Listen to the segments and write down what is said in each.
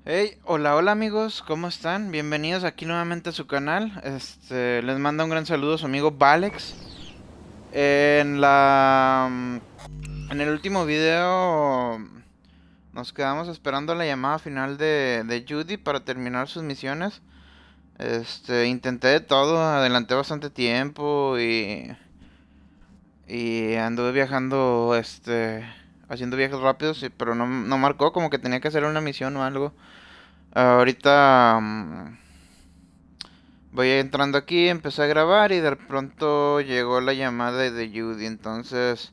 Hey, hola, hola amigos, ¿cómo están? Bienvenidos aquí nuevamente a su canal. Les manda un gran saludo a su amigo VaaLeeX. En en el último video nos quedamos esperando la llamada final de Judy para terminar sus misiones. Intenté de todo, adelanté bastante tiempo y anduve viajando, haciendo viajes rápidos, pero no marcó como que tenía que hacer una misión o algo. Ahorita voy entrando aquí, empecé a grabar y de pronto llegó la llamada de Judy. Entonces,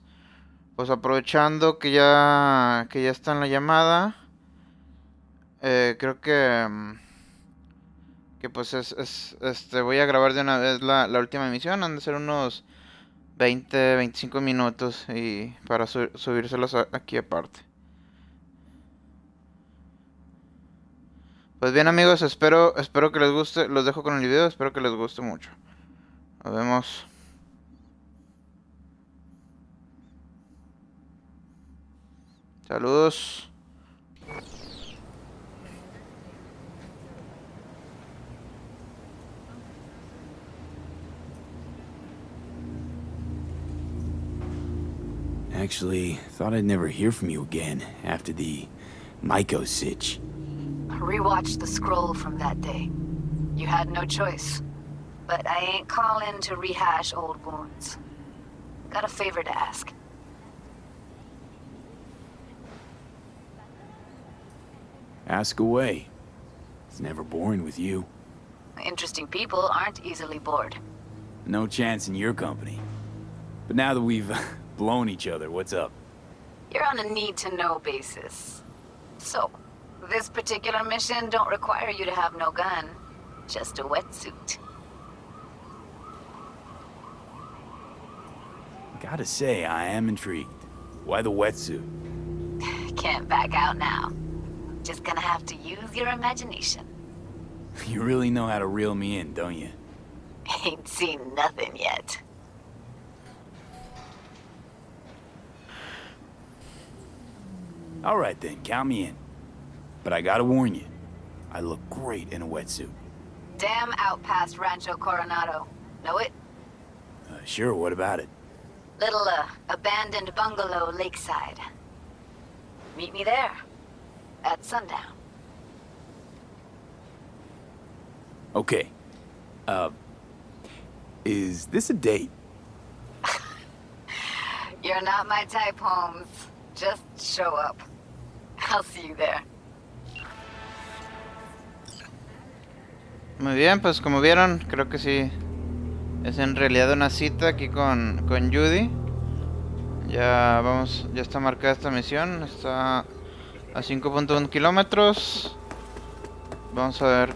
pues aprovechando que ya está en la llamada, creo que pues voy a grabar de una vez la última emisión. Han de ser unos 25 minutos y para subírselos aquí aparte. Pues bien amigos, espero que les guste. Los dejo con el video, espero que les guste mucho. Nos vemos. Saludos. Actually, thought I'd never hear from you again after the Maiko sitch. Rewatched the scroll from that day. You had no choice. But I ain't calling to rehash old wounds. Got a favor to ask. Ask away. It's never boring with you. Interesting people aren't easily bored. No chance in your company. But now that we've blown each other, what's up? You're on a need-to-know basis. So, this particular mission don't require you to have no gun. Just a wetsuit. Gotta say, I am intrigued. Why the wetsuit? Can't back out now. Just gonna have to use your imagination. You really know how to reel me in, don't you? Ain't seen nothing yet. Alright then, count me in. But I gotta warn you, I look great in a wetsuit. Damn out past Rancho Coronado. Know it? Sure, what about it? Little, abandoned bungalow lakeside. Meet me there. At sundown. Okay. Is this a date? You're not my type, Holmes. Just show up. I'll see you there. Muy bien, pues como vieron, creo que sí es en realidad una cita aquí con Judy. Ya está marcada esta misión, está a 5.1 kilómetros. Vamos a ver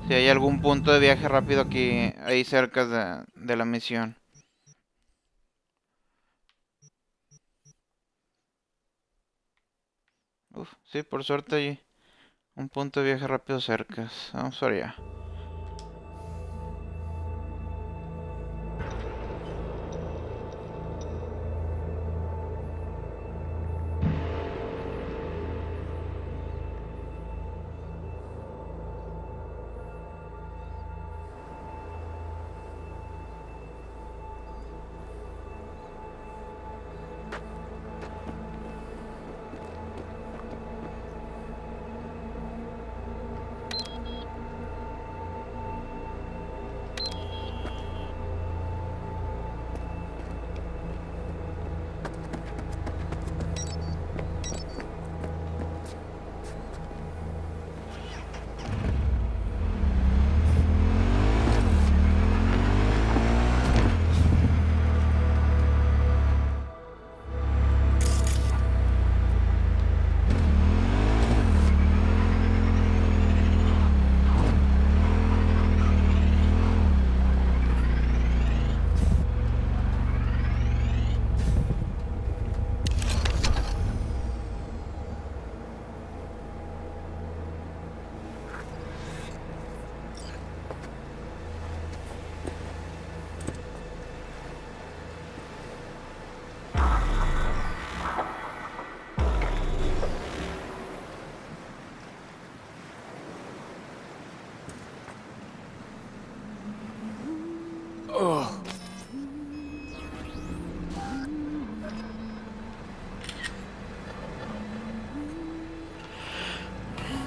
si hay algún punto de viaje rápido aquí, ahí cerca de la misión. Uf, sí, por suerte hay un punto de viaje rápido cerca. Vamos para allá. Oh.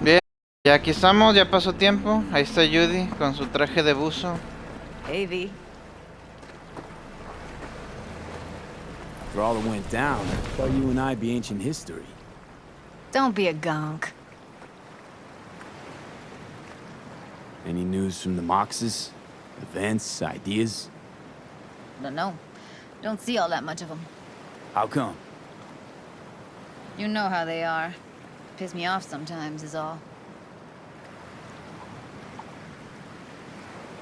Bien, ya aquí estamos, ya pasó tiempo. Ahí está Judy con su traje de buzo. Hey, V. For all that went down, I thought you and I'd be ancient history. Don't be a gunk. Any news from the Moxes? Events, ideas? No. Don't see all that much of them. How come? You know how they are. Piss me off sometimes is all.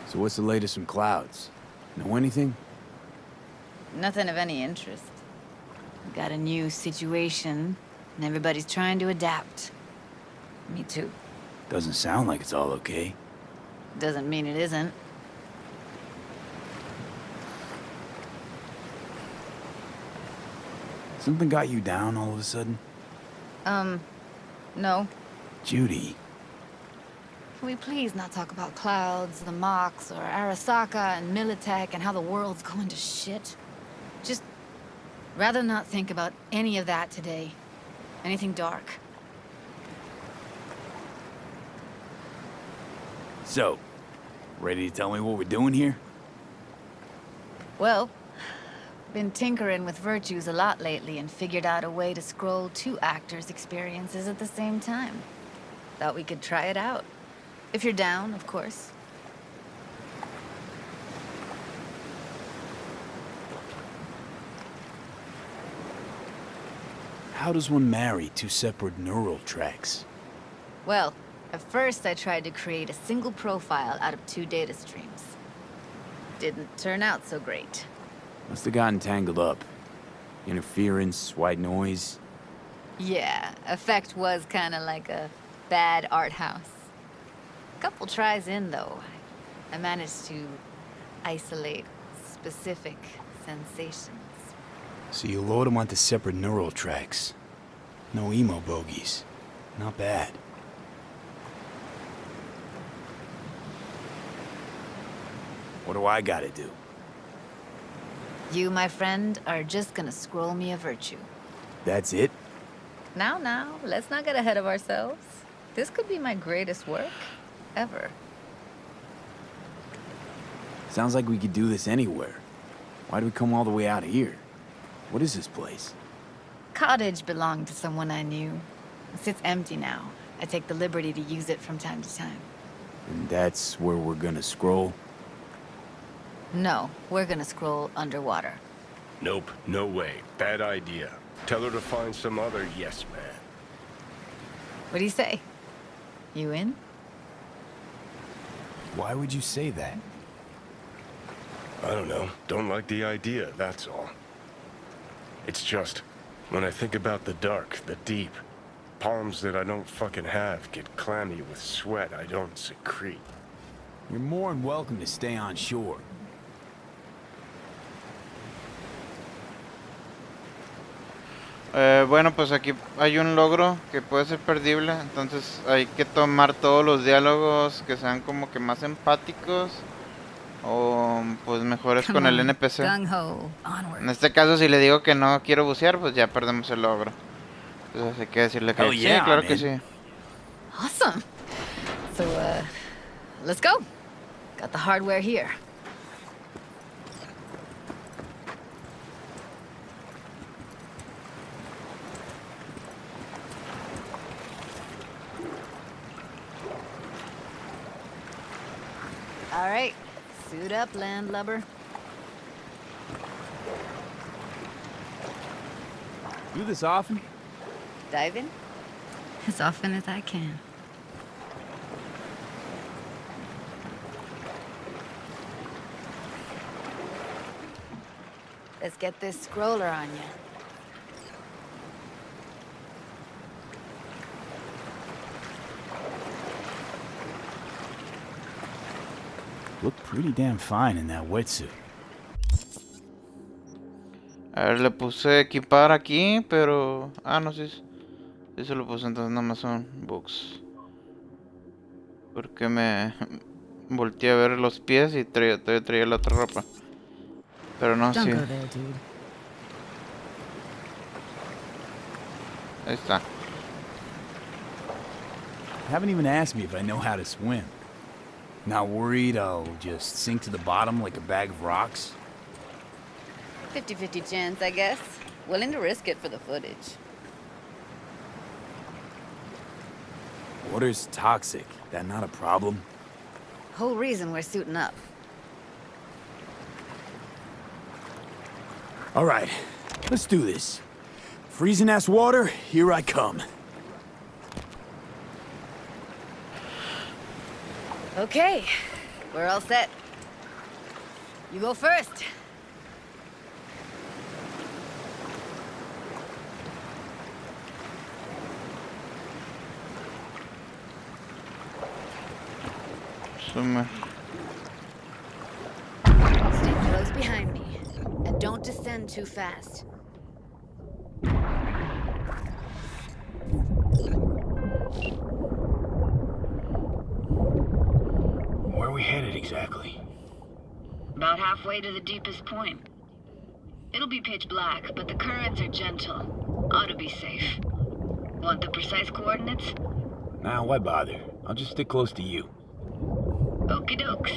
So what's the latest from Clouds? Know anything? Nothing of any interest. We got a new situation, and everybody's trying to adapt. Me too. Doesn't sound like it's all okay. Doesn't mean it isn't. Something got you down all of a sudden? No. Judy. Can we please not talk about Clouds, the Mox, or Arasaka and Militech and how the world's going to shit? Just rather not think about any of that today. Anything dark. So, ready to tell me what we're doing here? Well, been tinkering with virtues a lot lately and figured out a way to scroll 2 actors' experiences at the same time. Thought we could try it out. If you're down, of course. How does one marry 2 separate neural tracks? Well, at first I tried to create a single profile out of 2 data streams. Didn't turn out so great. Must have gotten tangled up. Interference, white noise. Yeah, effect was kind of like a bad art house. Couple tries in, though, I managed to isolate specific sensations. So you load them onto separate neural tracks. No emo bogies. Not bad. What do I gotta do? You, my friend, are just gonna scroll me a virtue. That's it? Now, let's not get ahead of ourselves. This could be my greatest work ever. Sounds like we could do this anywhere. Why do we come all the way out here? What is this place? Cottage belonged to someone I knew. It sits empty now. I take the liberty to use it from time to time. And that's where we're gonna scroll? No, we're gonna scroll underwater. Nope, no way. Bad idea. Tell her to find some other yes man. What do you say? You in? Why would you say that? I don't know. Don't like the idea, that's all. It's just, when I think about the dark, the deep, palms that I don't fucking have get clammy with sweat I don't secrete. You're more than welcome to stay on shore. Bueno, pues aquí hay un logro que puede ser perdible, entonces hay que tomar todos los diálogos que sean como que más empáticos o pues mejores con el NPC. En este caso, si le digo que no quiero bucear, pues ya perdemos el logro. Entonces hay que decirle que sí, claro que sí. Awesome. So, let's go. Got the hardware here. All right, suit up, landlubber. Do this often? Dive in as often as I can. Let's get this scroller on you. Look pretty damn fine in that wetsuit. A ver, le puse equipar aquí, pero... Ah, no, sí, sí se lo puse, entonces nada más son bugs. Porque me volteé a ver los pies y traía la otra ropa. Pero no, Don't sí. go there, dude. Ahí está. Haven't even asked me if I know how to swim. Not worried I'll just sink to the bottom like a bag of rocks? 50-50 chance, I guess. Willing to risk it for the footage. Water's toxic. That not a problem? Whole reason we're suiting up. All right, let's do this. Freezing-ass water, here I come. Okay, we're all set. You go first. Sumer. Stay close behind me, and don't descend too fast. Where are we headed exactly? About halfway to the deepest point. It'll be pitch black, but the currents are gentle. Ought to be safe. Want the precise coordinates? Nah, why bother? I'll just stick close to you. Okie dokes.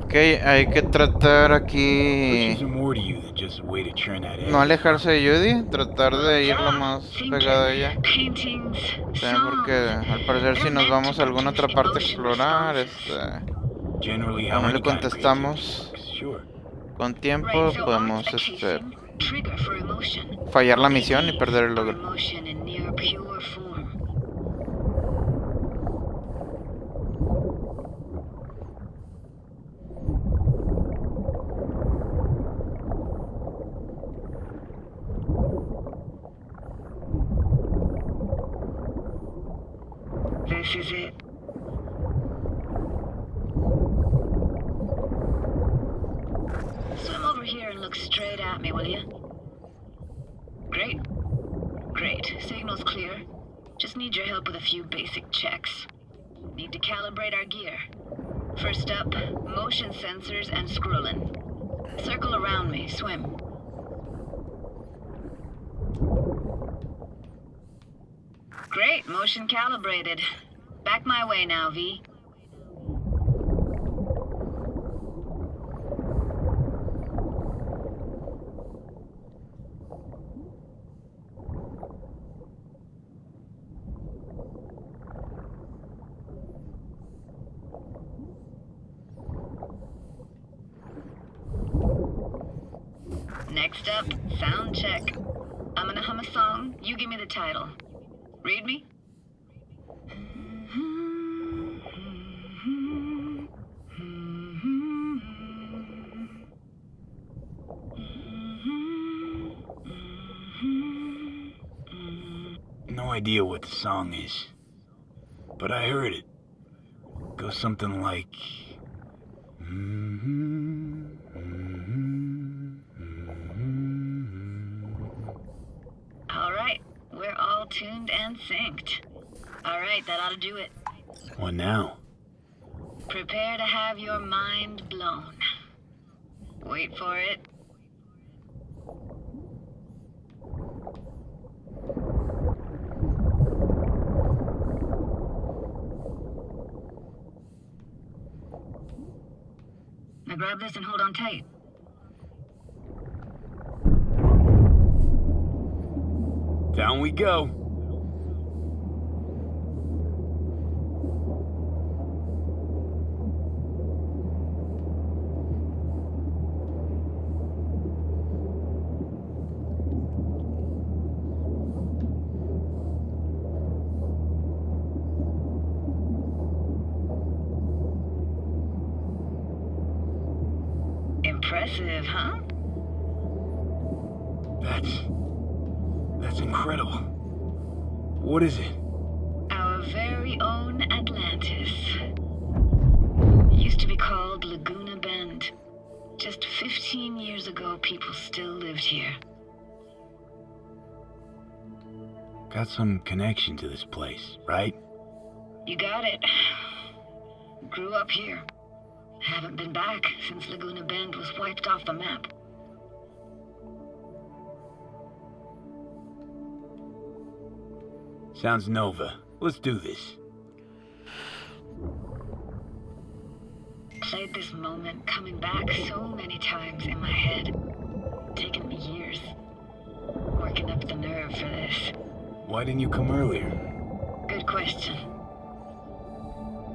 Ok, hay que tratar aquí... There's more to you than just a way to churn that egg. No alejarse de Judy, tratar de ir lo más pegado a ella. Paintings, También porque al parecer si nos vamos a alguna otra parte a explorar, Generally, como how no le many kind of contestamos creatures? Sure. con tiempo, Right, so podemos occasion, trigger for emotion. fallar la misión y perder el logro. Emotion in near pure form. This is it. Swim over here and look straight at me, will you? Great. Great. Signal's clear. Just need your help with a few basic checks. Need to calibrate our gear. First up, motion sensors and scrolling. Circle around me. Swim. Great. Motion calibrated. Back my way now, V. Next up, sound check. I'm gonna hum a song. You give me the title. Read me? No idea what the song is, but I heard it. Goes something like... All right, we're all tuned and synced. All right, that ought to do it. What now? Prepare to have your mind blown. Wait for it. Now grab this and hold on tight. Down we go. Impressive, huh? That's incredible. What is it? Our very own Atlantis. Used to be called Laguna Bend. Just 15 years ago, people still lived here. Got some connection to this place, right? You got it. Grew up here. Haven't been back since Laguna Bend was wiped off the map. Sounds Nova. Let's do this. Played this moment coming back so many times in my head. Taken me years. Working up the nerve for this. Why didn't you come earlier? Good question.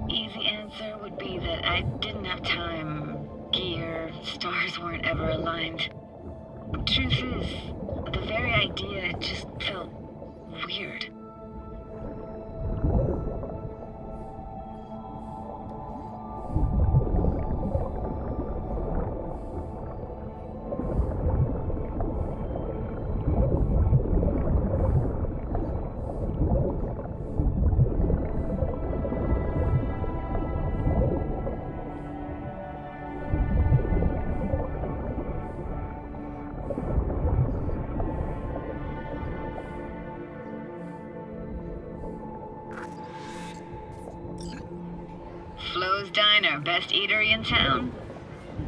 Easy answer would be that I didn't have time. Gear, stars weren't ever aligned. Truth is, the very idea just felt weird. Flo's Diner, best eatery in town.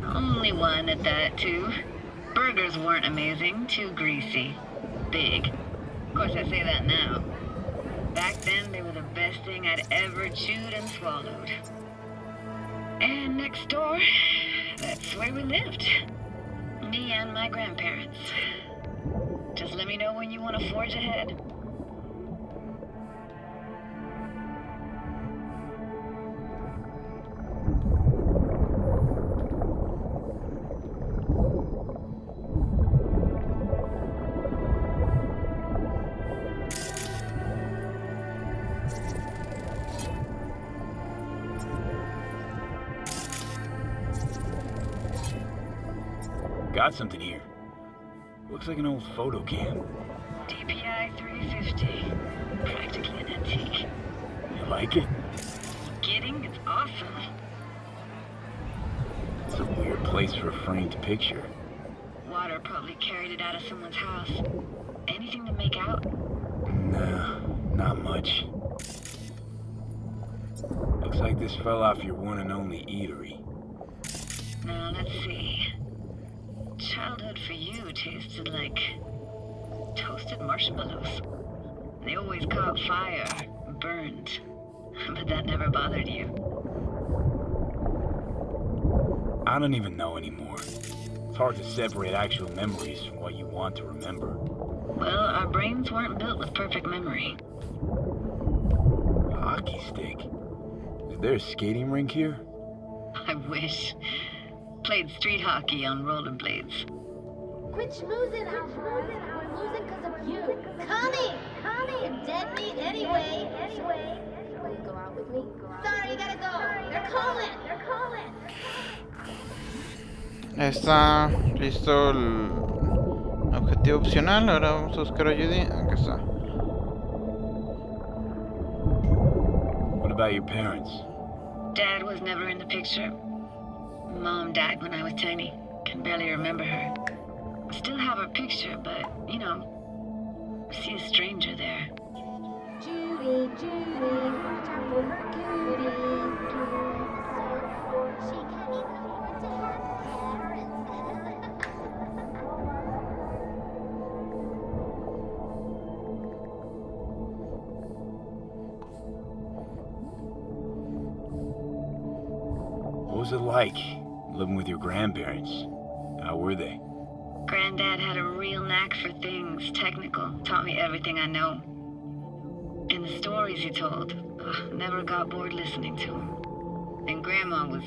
Only one at that, too. Burgers weren't amazing, too greasy. Big. Of course, I say that now. Back then, they were the best thing I'd ever chewed and swallowed. And next door, that's where we lived. Me and my grandparents. Just let me know when you want to forge ahead. Got something here. Looks like an old photo cam. DPI 350. Practically an antique. You like it? Kidding? It's awesome. It's a weird place for a framed picture. Water probably carried it out of someone's house. Anything to make out? Nah, not much. Looks like this fell off your one and only eatery. Now, let's see. Childhood for you tasted like toasted marshmallows. They always caught fire, burned. But that never bothered you. I don't even know anymore. It's hard to separate actual memories from what you want to remember. Well, our brains weren't built with perfect memory. Hockey stick? Is there a skating rink here? I wish. Played street hockey on rollerblades. Quit schmoozing, Alvarez. We're losing because of you. Connie! You're dead meat anyway. Will you go out with me? Sorry, you gotta go. They're calling. Está listo el objetivo opcional. Ahora vamos a buscar a Judy. Acá está. What about your parents? Dad was never in the picture. Mom died when I was tiny. Can barely remember her. Still have her picture, but, you know, see a stranger there. Judy, watch out for her cuties. She can't even afford to have parents. What was it like, living with your grandparents? How were they? Granddad had a real knack for things technical. Taught me everything I know. And the stories he told, never got bored listening to them. And Grandma was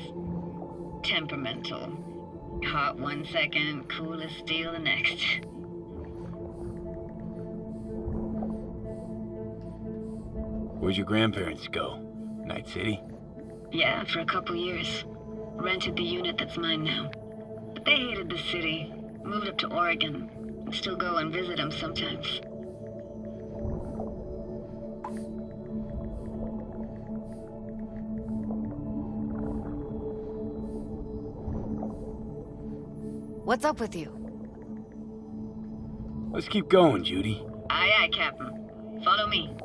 temperamental. Hot one second, cool as steel the next. Where'd your grandparents go? Night City? Yeah, for a couple years. Rented the unit that's mine now. But they hated the city. Moved up to Oregon. And still go and visit them sometimes. What's up with you? Let's keep going, Judy. Aye, aye, Captain. Follow me.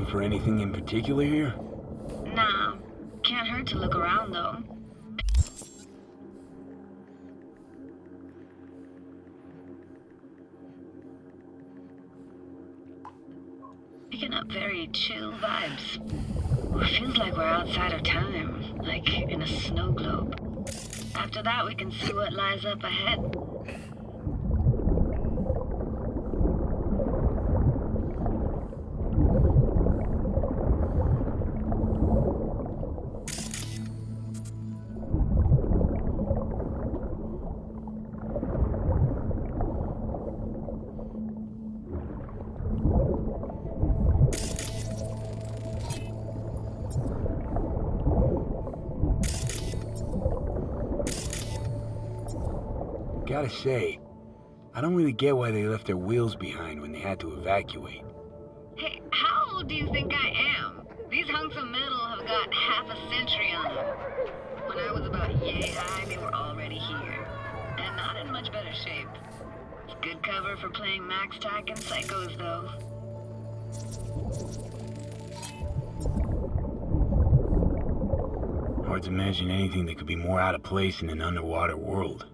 for anything in particular here? Nah, can't hurt to look around though. Picking up very chill vibes. Feels like we're outside of time, like in a snow globe. After that, we can see what lies up ahead. Gotta say, I don't really get why they left their wheels behind when they had to evacuate. Hey, how old do you think I am? These hunks of metal have got half a century on them. When I was about yay high, they were already here. And not in much better shape. It's good cover for playing Max Tack and Psychos, though. Hard to imagine anything that could be more out of place in an underwater world.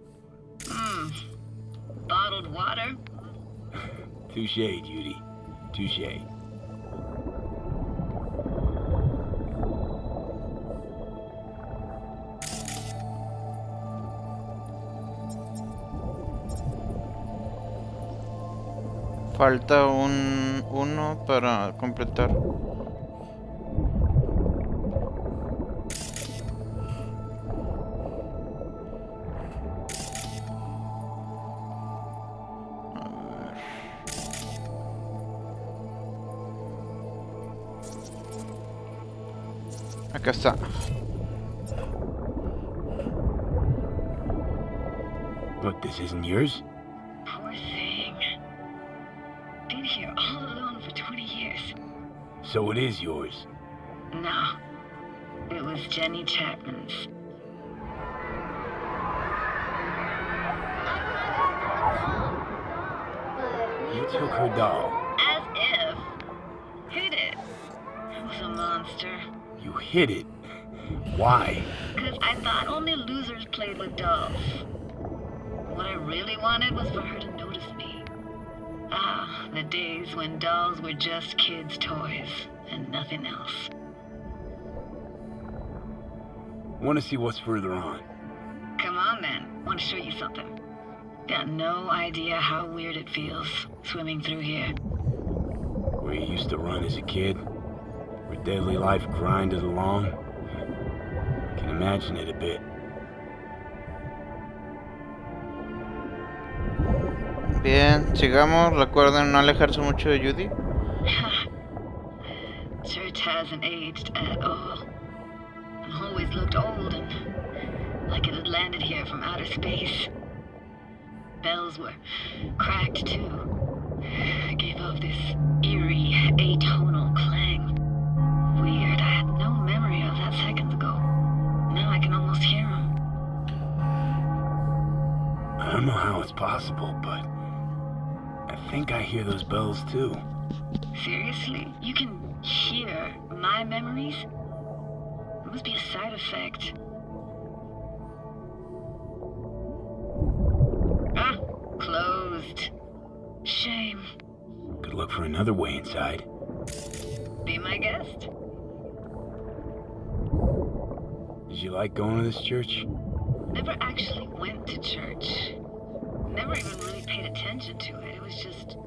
Bottled water? Touche, Judy. Touche. Falta uno para completar. Acá está. Look, this isn't yours? Poor thing. Been here all alone for 20 years. So it is yours. No. It was Jenny Chapman's. You took her doll. As if. Hit it. It was a monster. You hid it. Why? Because I thought only losers played with dolls. What I really wanted was for her to notice me. Ah, the days when dolls were just kids' toys and nothing else. Want to see what's further on? Come on then, want to show you something. Got no idea how weird it feels swimming through here. Where you used to run as a kid? Where daily life grinded along? Can imagine it a bit. Bien, sigamos. Recuerden no alejarse mucho de Judy. Church hasn't aged at all. And always looked old and like it had landed here from outer space. Bells were cracked too. Gave off this eerie, atonal clang. Weird, I had no memory of that seconds ago. Now I can almost hear them. I don't know how it's possible, but I think I hear those bells too. Seriously? You can hear my memories? It must be a side effect. Ah, closed. Shame. Could look for another way inside. Be my guest. Did you like going to this church? Never actually went to church. Never even really paid attention to it. It was just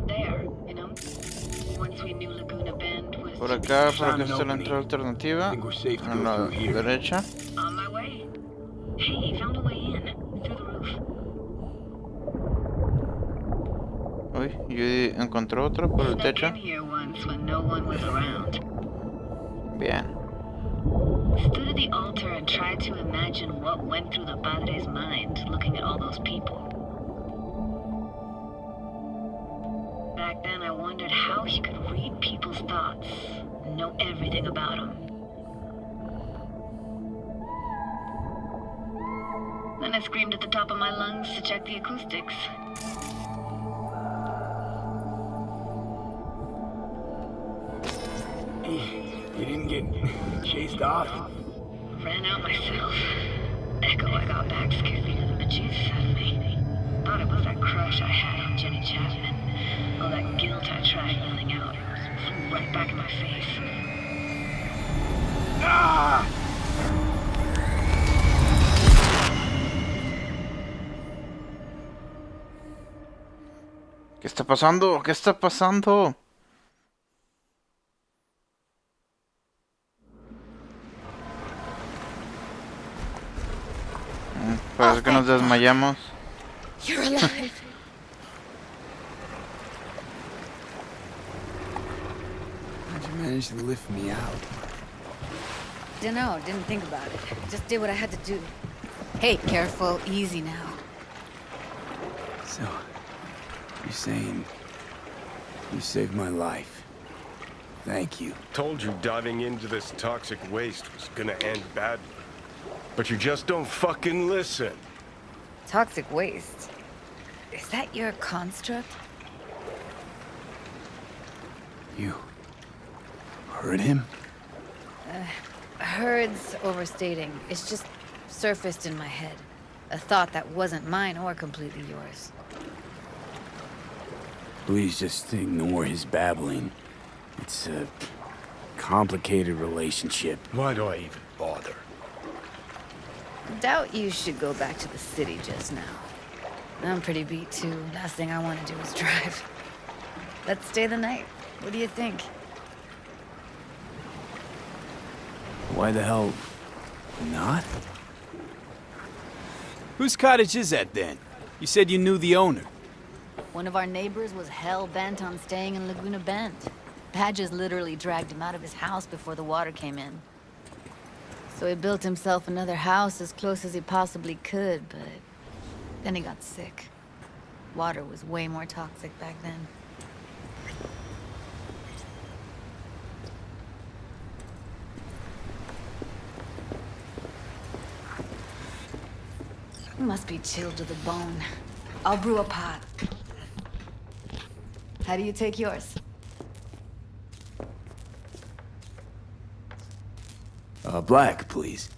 there, you know? Once we knew Laguna Bend was Por acá está la entrada alternativa. Think we're safe to En go la through here. derecha. on my way. Hey, found a way in. Through the roof. Uy, Judy encontró otro por el Snuck techo. in here once when no one was around. Bien. Stood at the altar and tried to imagine what went through the padre's mind looking at all those people. Back then I wondered how he could read people's thoughts and know everything about them. Then I screamed at the top of my lungs to check the acoustics. You didn't get chased off? Ran out myself. Echo I got back scared me to the bejesus out of me. Thought it was that crush I had on Jenny Chapman. All that guilt I tried yelling out flew right back in my face. Ah! ¿Qué está pasando? ¿Qué está pasando? Parece que nos desmayamos. You're alive. How'd you manage to lift me out? Dunno, didn't think about it. Just did what I had to do. Hey, careful, easy now. So, you're saying you saved my life. Thank you. Told you diving into this toxic waste was gonna end badly. But you just don't fucking listen. Toxic waste. Is that your construct? You heard him? Heard's overstating. It's just surfaced in my head. A thought that wasn't mine or completely yours. Please just ignore his babbling. It's a complicated relationship. Why do I even bother? Doubt you should go back to the city just now. I'm pretty beat too. Last thing I want to do is drive. Let's stay the night. What do you think? Why the hell not? Whose cottage is that then? You said you knew the owner. One of our neighbors was hell-bent on staying in Laguna Bend. Badges literally dragged him out of his house before the water came in. So he built himself another house as close as he possibly could, but then he got sick. Water was way more toxic back then. You must be chilled to the bone. I'll brew a pot. How do you take yours? Black, please.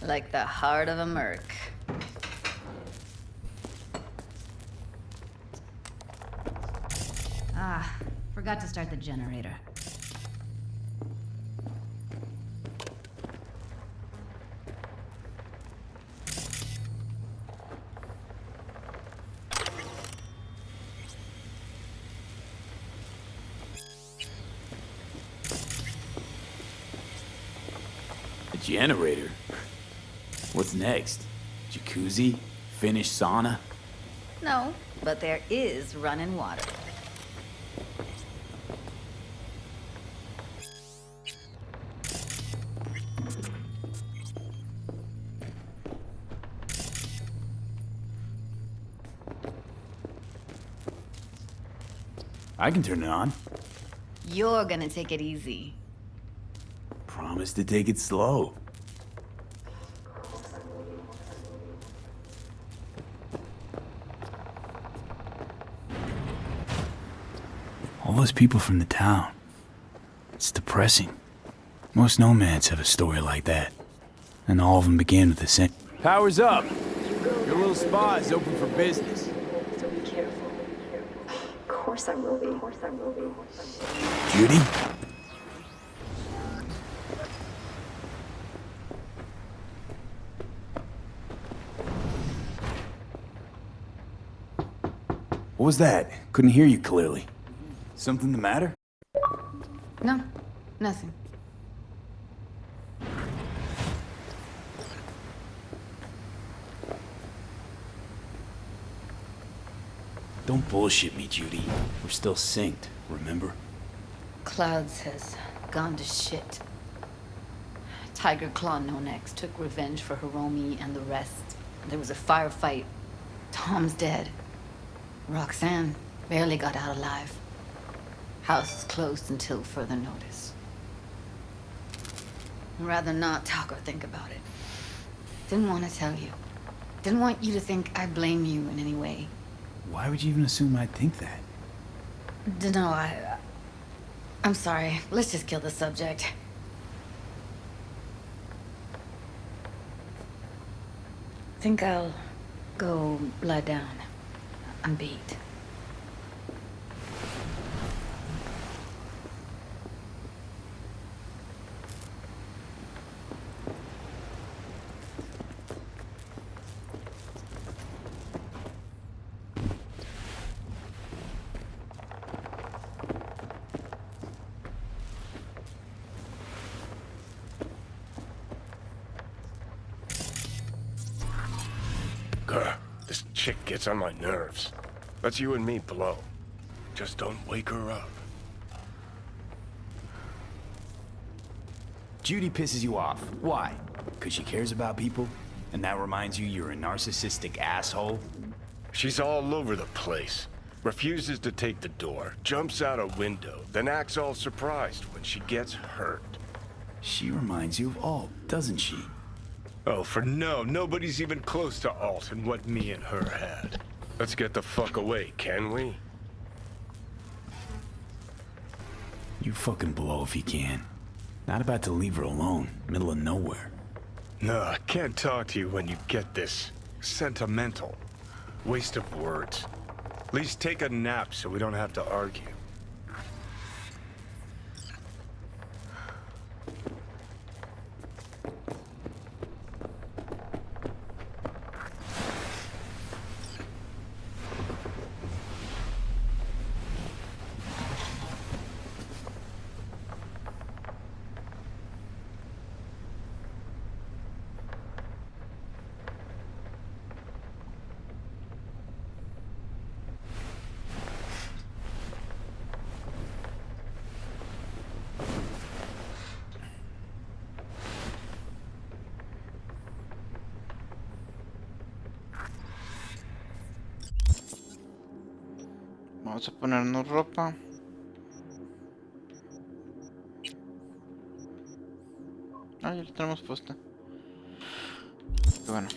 Like the heart of a merc. Ah, forgot to start the generator. Generator? What's next? Jacuzzi? Finnish sauna? No, but there is running water. I can turn it on. You're gonna take it easy. Promise to take it slow. All those people from the town. It's depressing. Most nomads have a story like that. And all of them begin with the same. Power's up! Your little spa is open for business. So be careful. Of course I will be. Of course I will be. Judy? What was that? Couldn't hear you clearly. Something the matter? No, nothing. Don't bullshit me, Judy. We're still synced, remember? Clouds has gone to shit. Tiger Claw No Next took revenge for Hiromi and the rest. There was a firefight. Tom's dead. Roxanne barely got out alive. House is closed until further notice. I'd rather not talk or think about it. Didn't want to tell you. Didn't want you to think I blame you in any way. Why would you even assume I'd think that? Dunno, I'm sorry. Let's just kill the subject. think I'll go lie down. I'm beat. Grr, this chick gets on my nerves. Let's you and me blow. Just don't wake her up. Judy pisses you off. Why? Because she cares about people? And that reminds you you're a narcissistic asshole? She's all over the place. Refuses to take the door, jumps out a window, then acts all surprised when she gets hurt. She reminds you of Alt, doesn't she? Oh, for no, nobody's even close to Alt and what me and her had. Let's get the fuck away, can we? You fucking blow if you can. Not about to leave her alone, middle of nowhere. No, I can't talk to you when you get this sentimental. Waste of words. At least take a nap so we don't have to argue. Vamos a ponernos ropa. Ah, ya lo tenemos puesta. Qué bueno.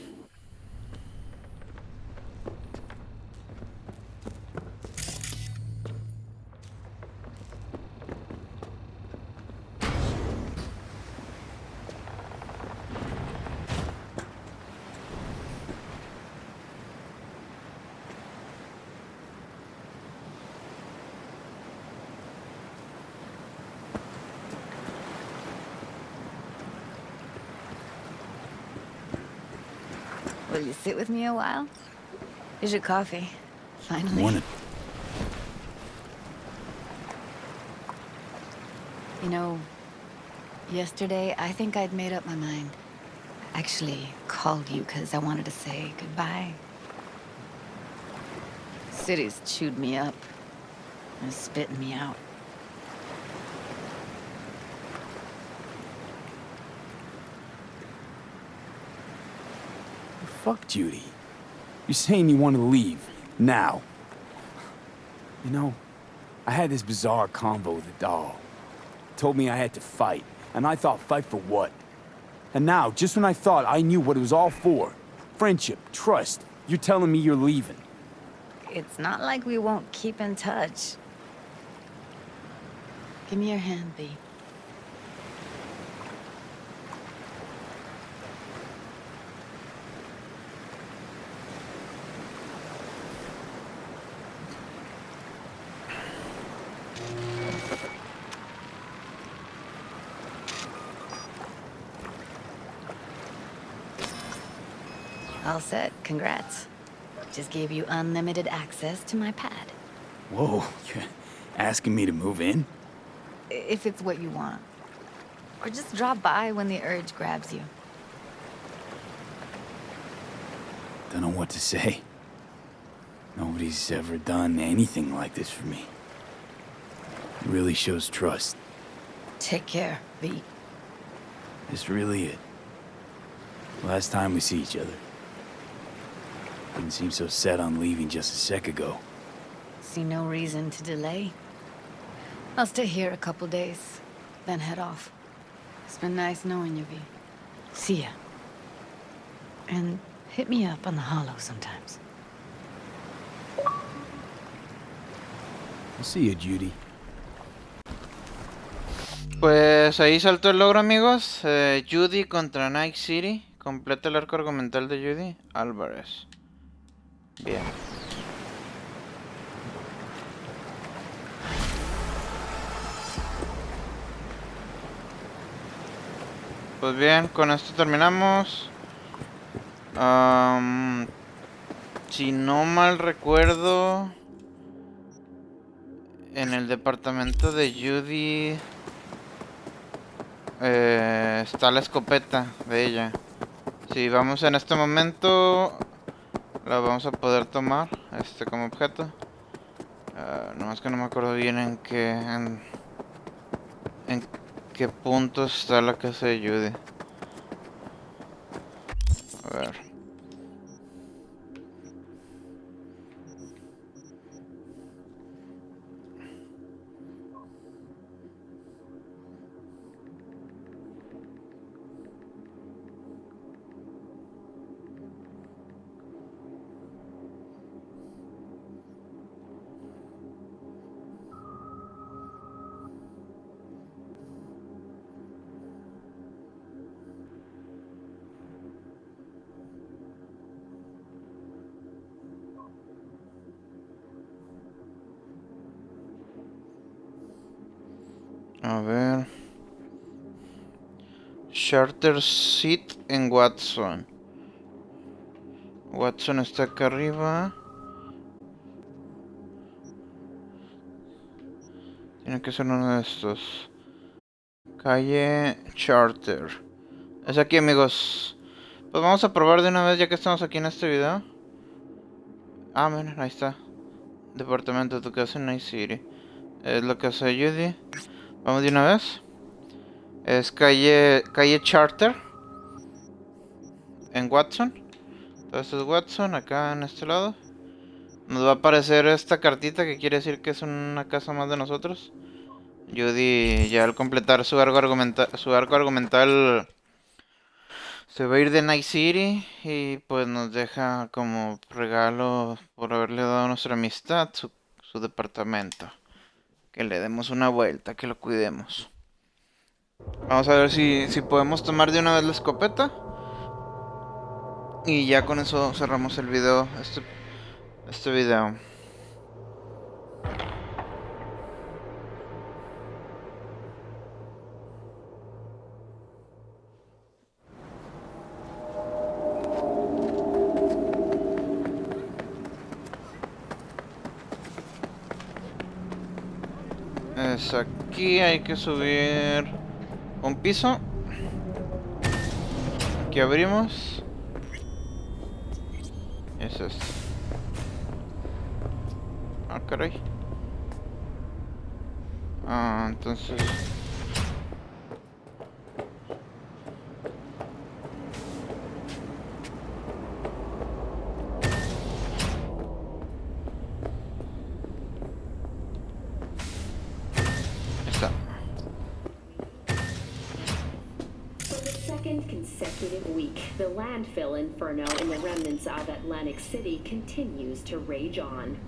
Will you sit with me a while? Here's your coffee. Finally. Wanted. You know, yesterday I think I'd made up my mind. Actually called you because I wanted to say goodbye. City's chewed me up and spitting me out. Fuck Judy. You're saying you want to leave. Now. You know, I had this bizarre convo with a doll. Told me I had to fight. And I thought, fight for what? And now, just when I thought I knew what it was all for, friendship, trust, you're telling me you're leaving. It's not like we won't keep in touch. Give me your hand, B. All set. Congrats. Just gave you unlimited access to my pad. Whoa, you're asking me to move in? If it's what you want. Or just drop by when the urge grabs you. Don't know what to say. Nobody's ever done anything like this for me. It really shows trust. Take care, V. This really it. Last time we see each other. Didn't seem so set on leaving just a sec ago. See no reason to delay. I'll stay here a couple days, then head off. It's been nice knowing you, V. See ya. And hit me up on the holo sometimes. I'll see you, Judy. Pues ahí saltó el logro, amigos. Judy contra Night City. Completa el arco argumental de Judy Álvarez. Bien. Pues bien, con esto terminamos. Si no mal recuerdo, en el departamento de Judy está la escopeta de ella. Si vamos en este momento, la vamos a poder tomar como objeto. Nomás que no me acuerdo bien en qué punto está la casa de Judy. A ver. A ver. Charter Seat en Watson. Watson está acá arriba. Tiene que ser uno de estos. Calle Charter. Es aquí, amigos. Pues vamos a probar de una vez ya que estamos aquí en este video. Ah, miren, ahí está. Departamento de tu casa en Night City. Es la casa de Judy. Vamos de una vez. Es calle Charter en Watson. Todo esto es Watson, acá en este lado. Nos va a aparecer esta cartita que quiere decir que es una casa más de nosotros. Judy ya al completar su arco argumental se va a ir de Night City y pues nos deja como regalo por haberle dado a nuestra amistad su departamento. Que le demos una vuelta, que lo cuidemos. Vamos a ver si podemos tomar de una vez la escopeta. Y ya con eso cerramos el video, este video. Es aquí, hay que subir un piso. Aquí abrimos. Es este. Ah, caray. Entonces... está. For the second consecutive week, the landfill inferno in the remnants of Atlantic City continues to rage on.